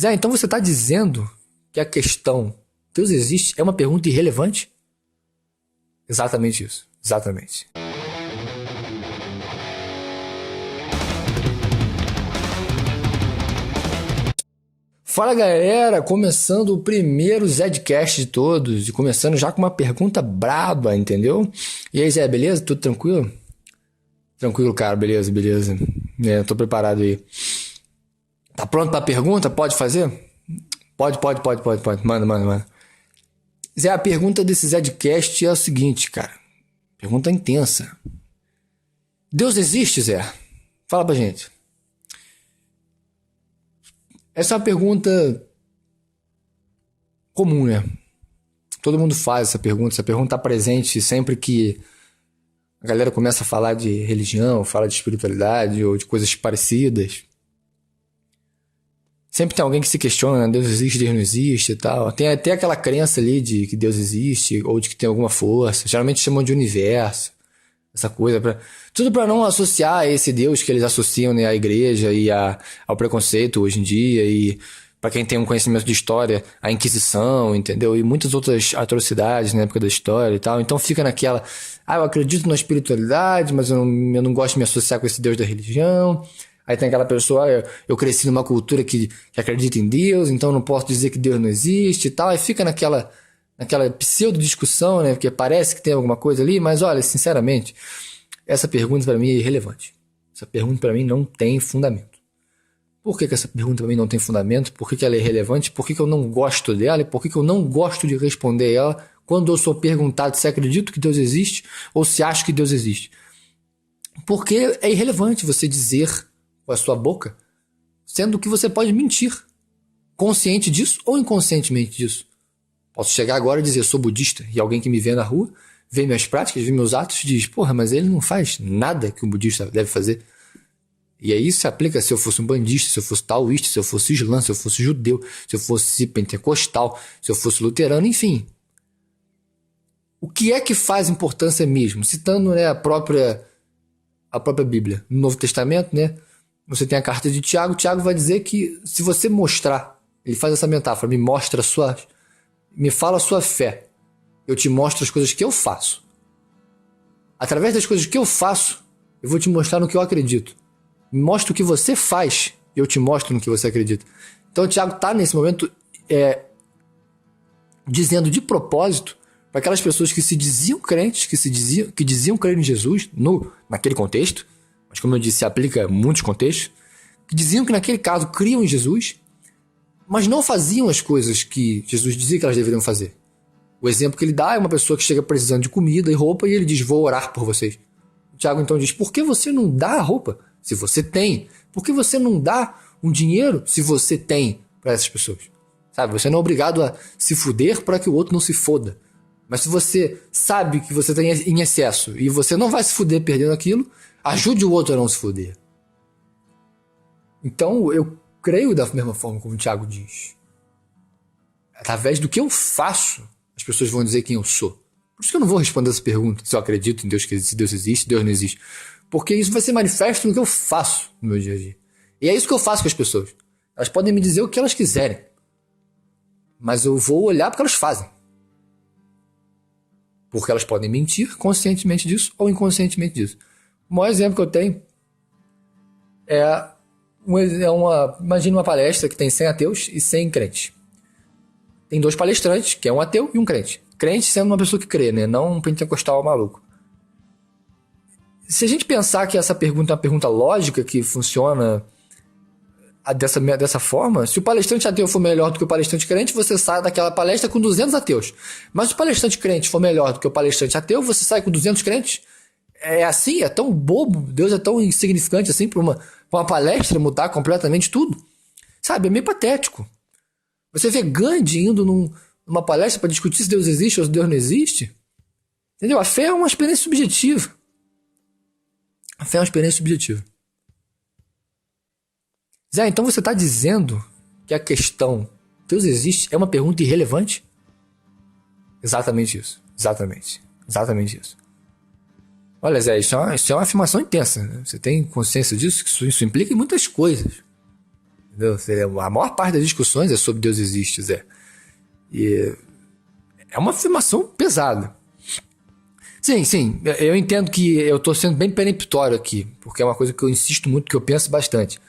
Zé, então você está dizendo que a questão Deus existe é uma pergunta irrelevante? Exatamente isso. Exatamente. Fala galera, começando o primeiro Zedcast de todos e começando já com uma pergunta braba, entendeu? E aí Zé, beleza? Tudo tranquilo? Tranquilo, cara, beleza. Tô preparado aí. Tá pronto pra pergunta? Pode fazer? Pode. Manda. Zé, a pergunta desse Zedcast é o seguinte, cara. Pergunta intensa. Deus existe, Zé? Fala pra gente. Essa é uma pergunta comum, né? Todo mundo faz essa pergunta. Essa pergunta está presente sempre que a galera começa a falar de religião, fala de espiritualidade ou de coisas parecidas. Sempre tem alguém que se questiona, né? Deus existe, Deus não existe e tal. Tem até aquela crença ali de que Deus existe ou de que tem alguma força. Geralmente chamam de universo. Essa coisa, tudo para não associar a esse Deus que eles associam, né, à igreja e ao preconceito hoje em dia, e para quem tem um conhecimento de história, a Inquisição, entendeu? E muitas outras atrocidades na época da história e tal. Então fica naquela, eu acredito na espiritualidade, mas eu não gosto de me associar com esse Deus da religião. Aí tem aquela pessoa, eu cresci numa cultura que acredita em Deus, então não posso dizer que Deus não existe e tal. Aí fica naquela pseudo-discussão, né? Porque parece que tem alguma coisa ali, mas olha, sinceramente, essa pergunta para mim é irrelevante. Essa pergunta para mim não tem fundamento. Por que essa pergunta para mim não tem fundamento? Por que ela é irrelevante? Por que eu não gosto dela? E por que eu não gosto de responder ela quando eu sou perguntado se acredito que Deus existe ou se acho que Deus existe? Porque é irrelevante você dizer com a sua boca, sendo que você pode mentir, consciente disso ou inconscientemente disso. Posso chegar agora e dizer, eu sou budista, e alguém que me vê na rua, vê minhas práticas, vê meus atos, diz, porra, mas ele não faz nada que um budista deve fazer. E aí isso se aplica se eu fosse um bandista, se eu fosse taoísta, se eu fosse islã, se eu fosse judeu, se eu fosse pentecostal, se eu fosse luterano, enfim. O que é que faz importância mesmo? Citando, né, a própria Bíblia. No Novo Testamento, né, você tem a carta de Tiago, Tiago vai dizer que se você mostrar, ele faz essa metáfora, me fala a sua fé. Eu te mostro as coisas que eu faço. Através das coisas que eu faço, eu vou te mostrar no que eu acredito. Me mostra o que você faz, e eu te mostro no que você acredita. Então o Tiago está nesse momento dizendo de propósito para aquelas pessoas que se diziam crentes, que diziam crer em Jesus, naquele contexto, mas como eu disse, se aplica a muitos contextos, que diziam que naquele caso criam em Jesus, mas não faziam as coisas que Jesus dizia que elas deveriam fazer. O exemplo que ele dá é uma pessoa que chega precisando de comida e roupa e ele diz, vou orar por vocês. O Tiago então diz, por que você não dá a roupa se você tem? Por que você não dá um dinheiro se você tem para essas pessoas? Sabe, você não é obrigado a se fuder para que o outro não se foda. Mas se você sabe que você tem em excesso e você não vai se fuder perdendo aquilo, ajude o outro a não se fuder. Então eu creio da mesma forma como o Tiago diz. Através do que eu faço, as pessoas vão dizer quem eu sou. Por isso que eu não vou responder essa pergunta, se eu acredito em Deus, se Deus existe, Deus não existe. Porque isso vai ser manifesto no que eu faço no meu dia a dia. E é isso que eu faço com as pessoas. Elas podem me dizer o que elas quiserem. Mas eu vou olhar porque elas fazem. Porque elas podem mentir conscientemente disso ou inconscientemente disso. O maior exemplo que eu tenho imagine uma palestra que tem 100 ateus e 100 crentes. Tem 2 palestrantes, que é um ateu e um crente. Crente sendo uma pessoa que crê, né? Não um pentecostal maluco. Se a gente pensar que essa pergunta é uma pergunta lógica, que funciona dessa forma, se o palestrante ateu for melhor do que o palestrante crente, você sai daquela palestra com 200 ateus. Mas se o palestrante crente for melhor do que o palestrante ateu, você sai com 200 crentes. É assim, é tão bobo, Deus é tão insignificante assim para uma palestra mudar completamente tudo. Sabe, é meio patético. Você vê Gandhi indo numa palestra para discutir se Deus existe ou se Deus não existe. Entendeu? A fé é uma experiência subjetiva. A fé é uma experiência subjetiva. Zé, então você está dizendo que a questão Deus existe é uma pergunta irrelevante? Exatamente isso. Exatamente isso. Olha, Zé, isso é uma afirmação intensa, né? Você tem consciência disso? Que isso implica em muitas coisas. entendeu? A maior parte das discussões é sobre Deus existe, Zé. E é uma afirmação pesada. Sim, eu entendo que eu tô sendo bem peremptório aqui, porque é uma coisa que eu insisto muito, que eu penso bastante.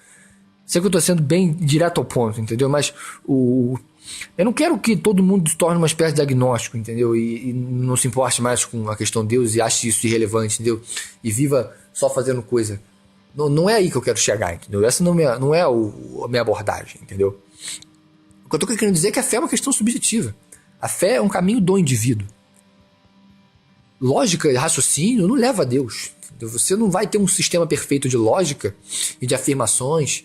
Sei que eu tô sendo bem direto ao ponto, entendeu? Mas eu não quero que todo mundo se torne uma espécie de agnóstico, entendeu? E não se importe mais com a questão de Deus e ache isso irrelevante, entendeu? E viva só fazendo coisa. Não é aí que eu quero chegar, entendeu? Essa não é a minha abordagem, entendeu? O que eu tô querendo dizer é que a fé é uma questão subjetiva. A fé é um caminho do indivíduo. Lógica e raciocínio não leva a Deus. Entendeu? Você não vai ter um sistema perfeito de lógica e de afirmações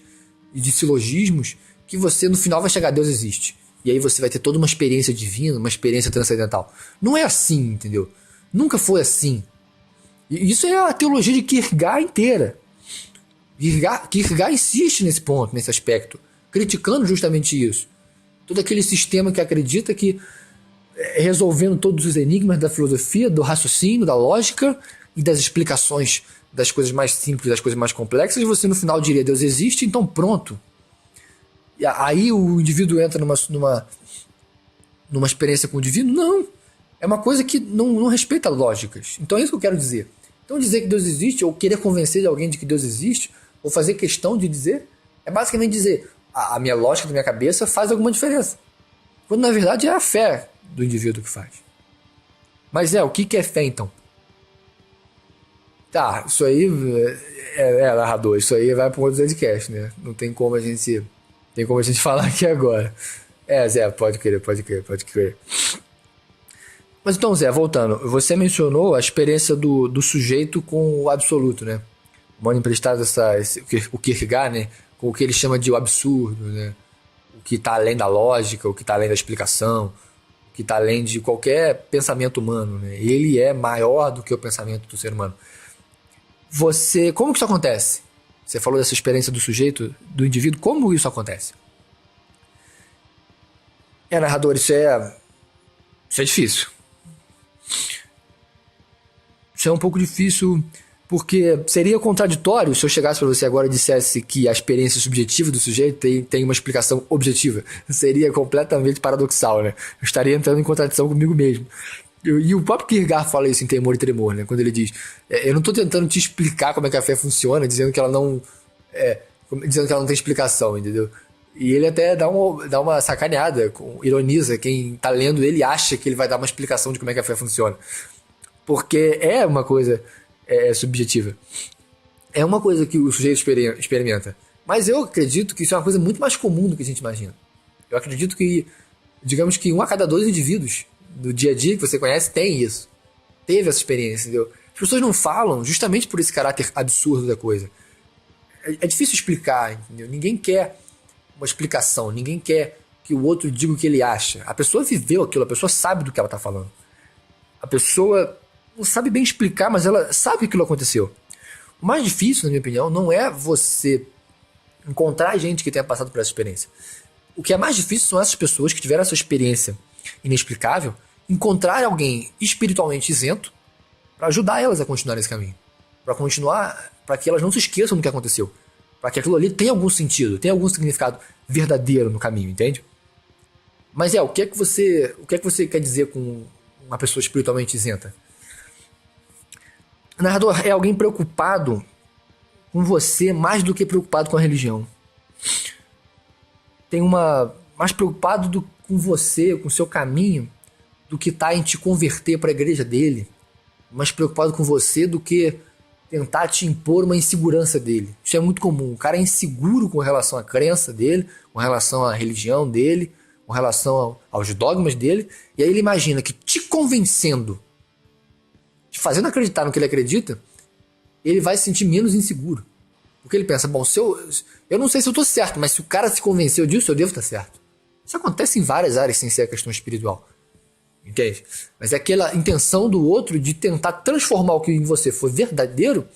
e de silogismos que você no final vai chegar a Deus existe. E aí você vai ter toda uma experiência divina, uma experiência transcendental. Não é assim, entendeu? Nunca foi assim. E isso é a teologia de Kierkegaard inteira. Kierkegaard insiste nesse ponto, nesse aspecto, criticando justamente isso. Todo aquele sistema que acredita que resolvendo todos os enigmas da filosofia, do raciocínio, da lógica e das explicações das coisas mais simples, das coisas mais complexas, você no final diria Deus existe, então pronto. E aí o indivíduo entra numa experiência com o divino? Não. É uma coisa que não respeita lógicas. Então é isso que eu quero dizer. Então dizer que Deus existe, ou querer convencer de alguém de que Deus existe, ou fazer questão de dizer, é basicamente dizer a minha lógica da minha cabeça faz alguma diferença. Quando na verdade é a fé do indivíduo que faz. Mas o que é fé então? Tá, isso aí narrador, isso aí vai para um outro podcast, né? Não tem como a gente falar aqui agora. Zé, pode crer. Mas então, Zé, voltando, você mencionou a experiência do sujeito com o absoluto, né? Mano emprestado o Kierkegaard, né? Com o que ele chama de o absurdo, né? O que está além da lógica, o que está além da explicação, o que está além de qualquer pensamento humano, né? Ele é maior do que o pensamento do ser humano. Como que isso acontece? Você falou dessa experiência do sujeito, do indivíduo, como isso acontece? Narrador, isso é difícil. Isso é um pouco difícil, porque seria contraditório se eu chegasse para você agora e dissesse que a experiência subjetiva do sujeito tem uma explicação objetiva. Seria completamente paradoxal, né? Eu estaria entrando em contradição comigo mesmo. E o próprio Kierkegaard fala isso em Temor e Tremor, né? Quando ele diz, eu não estou tentando te explicar como é que a fé funciona, dizendo que ela não tem explicação, entendeu? E ele até dá uma sacaneada, ironiza, quem está lendo ele acha que ele vai dar uma explicação de como é que a fé funciona. Porque é uma coisa subjetiva. É uma coisa que o sujeito experimenta. Mas eu acredito que isso é uma coisa muito mais comum do que a gente imagina. Eu acredito que, digamos que 1 a cada 2 indivíduos do dia a dia que você conhece tem isso. Teve essa experiência, entendeu? As pessoas não falam justamente por esse caráter absurdo da coisa. É difícil explicar, entendeu? Ninguém quer uma explicação, ninguém quer que o outro diga o que ele acha. A pessoa viveu aquilo, a pessoa sabe do que ela está falando. A pessoa não sabe bem explicar, mas ela sabe que aquilo aconteceu. O mais difícil, na minha opinião, não é você encontrar gente que tenha passado por essa experiência. O que é mais difícil são essas pessoas que tiveram essa experiência inexplicável, encontrar alguém espiritualmente isento para ajudar elas a continuar nesse caminho. Para que elas não se esqueçam do que aconteceu. Para que aquilo ali tenha algum sentido, tenha algum significado verdadeiro no caminho, entende? Mas o que é que você quer dizer com uma pessoa espiritualmente isenta? O narrador é alguém preocupado com você mais do que preocupado com a religião. Mais preocupado com você, com o seu caminho, do que tá em te converter para a igreja dele. Mais preocupado com você do que tentar te impor uma insegurança dele. Isso é muito comum. O cara é inseguro com relação à crença dele, com relação à religião dele, com relação aos dogmas dele, e aí ele imagina que te convencendo, te fazendo acreditar no que ele acredita, ele vai se sentir menos inseguro. Porque ele pensa, bom, eu não sei se eu estou certo, mas se o cara se convenceu disso, eu devo estar certo. Isso acontece em várias áreas sem ser a questão espiritual. Entende? Mas é aquela intenção do outro de tentar transformar o que em você foi verdadeiro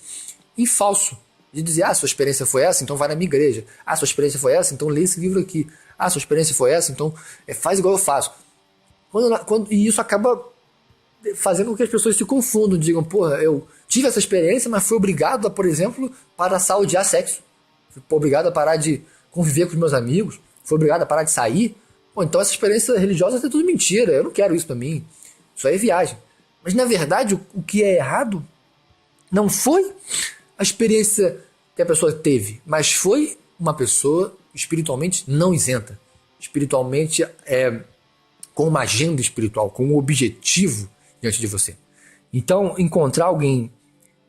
em falso. De dizer, sua experiência foi essa, então vai na minha igreja. Sua experiência foi essa, então lê esse livro aqui. Sua experiência foi essa, então faz igual eu faço. E isso acaba fazendo com que as pessoas se confundam. Digam, eu tive essa experiência, mas fui obrigado a, por exemplo, passar a odiar sexo. Fui obrigado a parar de conviver com os meus amigos, fui obrigado a parar de sair. Pô, então essa experiência religiosa é tudo mentira, eu não quero isso pra mim. Isso aí é viagem. Mas na verdade o que é errado não foi a experiência que a pessoa teve, mas foi uma pessoa espiritualmente não isenta. Espiritualmente com uma agenda espiritual, com um objetivo diante de você. Então, encontrar alguém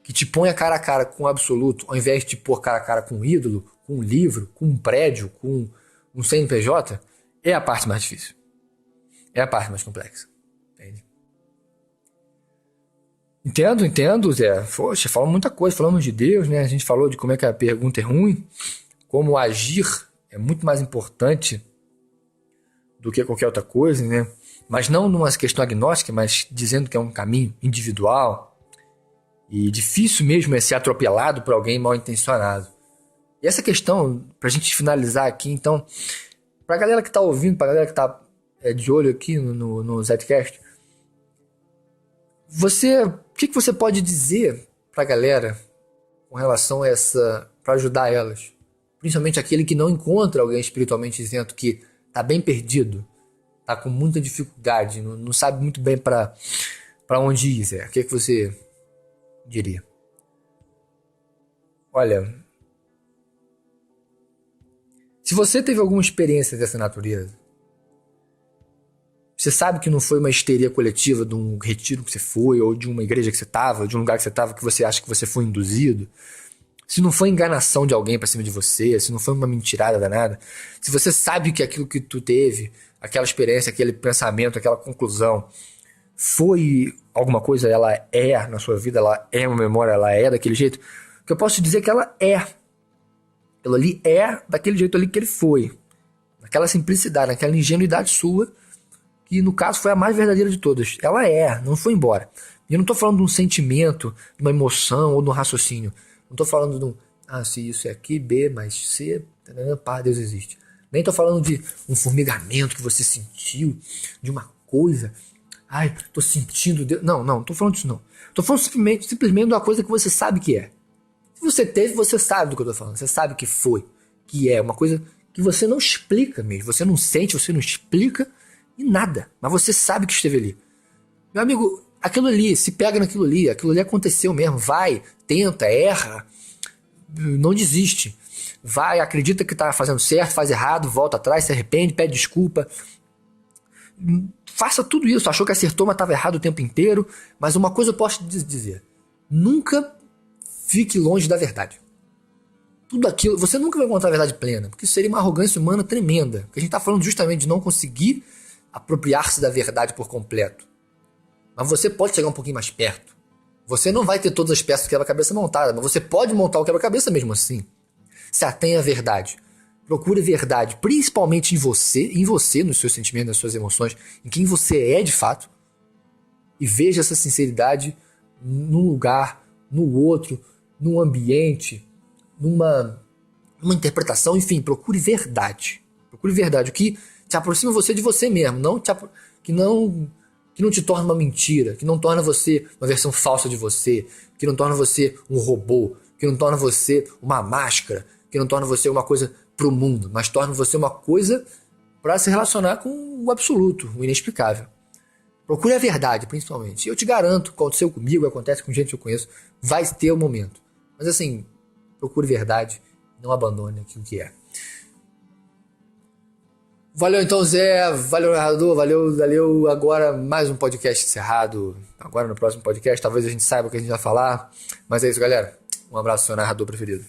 que te ponha cara a cara com o absoluto, ao invés de te pôr cara a cara com um ídolo, com um livro, com um prédio, com um CNPJ, é a parte mais difícil. É a parte mais complexa. Entende? Entendo, Zé. Poxa, falamos muita coisa, falamos de Deus, né? A gente falou de como é que a pergunta é ruim, como agir é muito mais importante do que qualquer outra coisa, né? Mas não numa questão agnóstica, mas dizendo que é um caminho individual e difícil mesmo é ser atropelado por alguém mal intencionado. E essa questão, pra gente finalizar aqui, então, pra galera que tá ouvindo, pra galera que tá de olho aqui no Zcast, o que você pode dizer pra galera com relação a pra ajudar elas? Principalmente aquele que não encontra alguém espiritualmente isento, que tá bem perdido, tá com muita dificuldade, não sabe muito bem pra onde ir, Zé. O que você diria? Olha, se você teve alguma experiência dessa natureza, você sabe que não foi uma histeria coletiva de um retiro que você foi, ou de uma igreja que você estava, de um lugar que você estava que você acha que você foi induzido, se não foi enganação de alguém pra cima de você, se não foi uma mentirada danada, se você sabe que aquilo que tu teve, aquela experiência, aquele pensamento, aquela conclusão, foi alguma coisa, ela é na sua vida, ela é uma memória, ela é daquele jeito, o que eu posso te dizer é que ela é. Aquilo ali é daquele jeito ali que ele foi. Naquela simplicidade, naquela ingenuidade sua, que no caso foi a mais verdadeira de todas. Ela não foi embora. E eu não tô falando de um sentimento, de uma emoção ou de um raciocínio. Não tô falando de se isso é aqui, B mais C, pá, Deus existe. Nem tô falando de um formigamento que você sentiu, de uma coisa. Ai, tô sentindo Deus. Não tô falando disso não. Tô falando simplesmente de uma coisa que você sabe que é. Se você teve, você sabe do que eu tô falando. Você sabe que foi, que é uma coisa que você não explica mesmo. Você não sente, você não explica e nada. Mas você sabe que esteve ali. Meu amigo, aquilo ali, se pega naquilo ali. Aquilo ali aconteceu mesmo. Vai, tenta, erra. Não desiste. Vai, acredita que tá fazendo certo, faz errado, volta atrás, se arrepende, pede desculpa. Faça tudo isso. Achou que acertou, mas estava errado o tempo inteiro. Mas uma coisa eu posso te dizer. Nunca fique longe da verdade. Tudo aquilo, você nunca vai encontrar a verdade plena, porque isso seria uma arrogância humana tremenda. Porque a gente está falando justamente de não conseguir apropriar-se da verdade por completo. Mas você pode chegar um pouquinho mais perto. Você não vai ter todas as peças do quebra-cabeça montadas, mas você pode montar o quebra-cabeça mesmo assim. Se atenha à verdade. Procure verdade, principalmente em você, nos seus sentimentos, nas suas emoções, em quem você é de fato. E veja essa sinceridade num lugar, no outro, num ambiente, numa interpretação, enfim, procure verdade. Procure verdade, o que te aproxima você de você mesmo, que não te torna uma mentira, que não torna você uma versão falsa de você, que não torna você um robô, que não torna você uma máscara, que não torna você uma coisa pro mundo, mas torna você uma coisa para se relacionar com o absoluto, o inexplicável. Procure a verdade, principalmente. Eu te garanto, aconteceu comigo, acontece com gente que eu conheço, vai ter um momento. Mas assim, procure verdade, não abandone aquilo que é. Valeu então, Zé, valeu, narrador, valeu. Agora mais um podcast encerrado. Agora no próximo podcast, talvez a gente saiba o que a gente vai falar. Mas é isso, galera. Um abraço, seu narrador preferido.